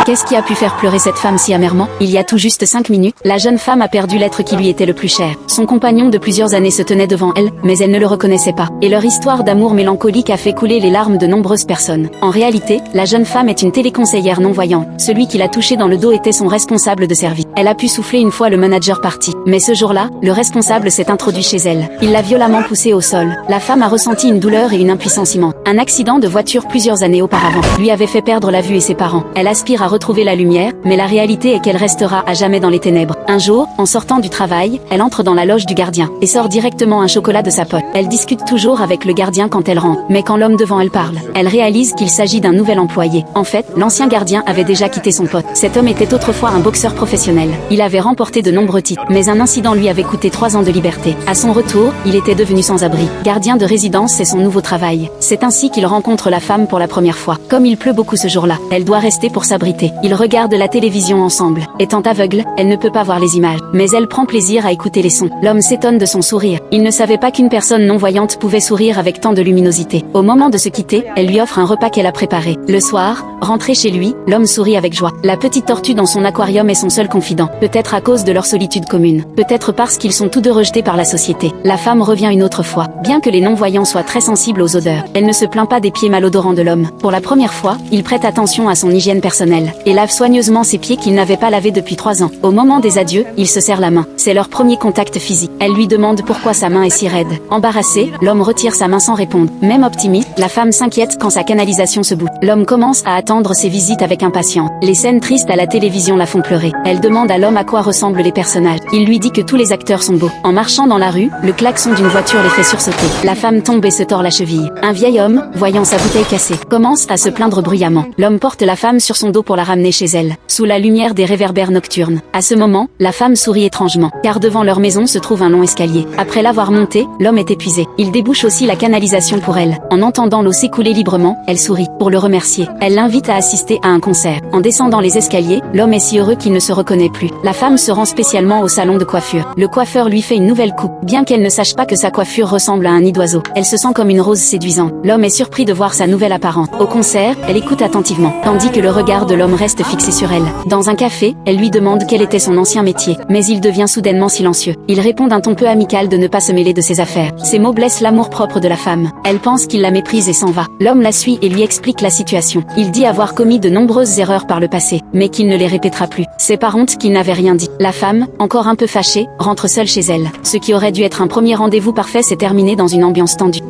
Qu'est-ce qui a pu faire pleurer cette femme si amèrement? Il y a tout juste 5 minutes, la jeune femme a perdu l'être qui lui était le plus cher. Son compagnon de plusieurs années se tenait devant elle, mais elle ne le reconnaissait pas. Et leur histoire d'amour mélancolique a fait couler les larmes de nombreuses personnes. En réalité, la jeune femme est une téléconseillère non-voyante. Celui qui l'a touchée dans le dos était son responsable de service. Elle a pu souffler une fois le manager parti. Mais ce jour-là, le responsable s'est introduit chez elle. Il l'a violemment poussée au sol. La femme a ressenti une douleur et une impuissance immense. Un accident de voiture plusieurs années auparavant lui avait fait perdre la vue et ses parents. Elle aspire à retrouver la lumière, mais la réalité est qu'elle restera à jamais dans les ténèbres. Un jour, en sortant du travail, elle entre dans la loge du gardien et sort directement un chocolat de sa poche. Elle discute toujours avec le gardien quand elle rentre, mais quand l'homme devant elle parle, elle réalise qu'il s'agit d'un nouvel employé. En fait, l'ancien gardien avait déjà quitté son poste. Cet homme était autrefois un boxeur professionnel. Il avait remporté de nombreux titres, mais un incident lui avait coûté 3 ans de liberté. À son retour, il était devenu sans abri. Gardien de résidence, c'est son nouveau travail. C'est ainsi qu'il rencontre la femme pour la première fois. Comme il pleut beaucoup ce jour-là, elle doit rester pour s'abriter. Ils regardent la télévision ensemble. Étant aveugle, elle ne peut pas voir les images, mais elle prend plaisir à écouter les sons. L'homme s'étonne de son sourire. Il ne savait pas qu'une personne non-voyante pouvait sourire avec tant de luminosité. Au moment de se quitter, elle lui offre un repas qu'elle a préparé. Le soir, rentré chez lui, l'homme sourit avec joie. La petite tortue dans son aquarium est son seul confident. Peut-être à cause de leur solitude commune. Peut-être parce qu'ils sont tous deux rejetés par la société. La femme revient une autre fois. Bien que les non-voyants soient très sensibles aux odeurs, elle ne se plaint pas des pieds malodorants de l'homme. Pour la première fois, il prête attention à son hygiène personnelle et lave soigneusement ses pieds qu'il n'avait pas lavés depuis 3 ans. Au moment des adieux, il se serre la main. C'est leur premier contact physique. Elle lui demande pourquoi sa main est si raide. Embarrassé, l'homme retire sa main sans répondre. Même optimiste, la femme s'inquiète quand sa canalisation se bouche. L'homme commence à attendre ses visites avec impatience. Les scènes tristes à la télévision la font pleurer. Elle demande à l'homme à quoi ressemblent les personnages. Il lui dit que tous les acteurs sont beaux. En marchant dans la rue, le klaxon d'une voiture les fait sursauter. La femme tombe et se tord la cheville. Un vieil homme, voyant sa bouteille cassée, commence à se plaindre bruyamment. L'homme porte la femme sur son dos pour la ramener chez elle, sous la lumière des réverbères nocturnes. À ce moment, la femme sourit étrangement, car devant leur maison se trouve un long escalier. Après l'avoir monté, l'homme est épuisé. Il débouche aussi la canalisation pour elle. En entendant l'eau s'écouler librement, elle sourit, pour le remercier. Elle l'invite à assister à un concert. En descendant les escaliers, l'homme est si heureux qu'il ne se reconnaît plus. La femme se rend spécialement au salon de coiffure. Le coiffeur lui fait une nouvelle coupe, bien qu'elle ne sache pas que sa coiffure ressemble à un nid d'oiseau. Elle se sent comme une rose séduisante. L'homme est surpris de voir sa nouvelle apparence. Au concert, elle écoute attentivement, tandis que le regard de l'homme reste fixé sur elle. Dans un café, elle lui demande quel était son ancien métier, mais il devient soudainement silencieux. Il répond d'un ton peu amical de ne pas se mêler de ses affaires. Ces mots blessent l'amour-propre de la femme. Elle pense qu'il la méprise et s'en va. L'homme la suit et lui explique la situation. Il dit avoir commis de nombreuses erreurs par le passé, mais qu'il ne les répétera plus. C'est par honte qu'il n'avait rien dit. La femme, encore un peu fâchée, rentre seule chez elle. Ce qui aurait dû être un premier rendez-vous parfait s'est terminé dans une ambiance tendue.